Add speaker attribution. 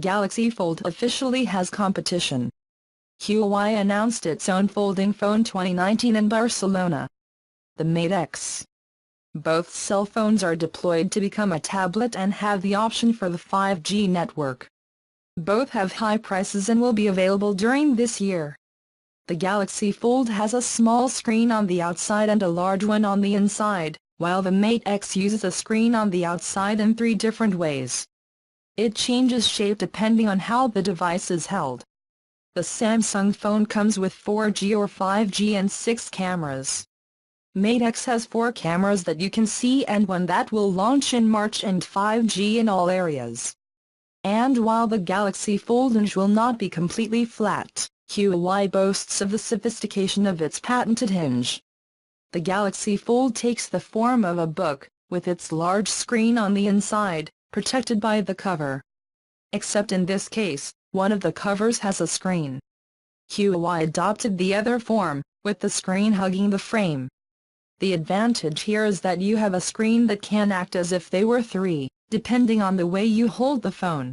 Speaker 1: Galaxy Fold officially has competition. Huawei announced its own folding phone 2019 in Barcelona. The Mate X. Both cell phones are deployed to become a tablet and have the option for the 5G network. Both have high prices and will be available during this year. The Galaxy Fold has a small screen on the outside and a large one on the inside, while the Mate X uses a screen on the outside in 3 different ways. It changes shape depending on how the device is held. The Samsung phone comes with 4G or 5G and 6 cameras. Mate X has 4 cameras that you can see and one that will launch in March and 5G in all areas. And while the Galaxy Fold hinge will not be completely flat, Huawei boasts of the sophistication of its patented hinge. The Galaxy Fold takes the form of a book, with its large screen on the inside, protected by the cover. Except in this case, one of the covers has a screen. Huawei adopted the other form, with the screen hugging the frame. The advantage here is that you have a screen that can act as if they were 3, depending on the way you hold the phone.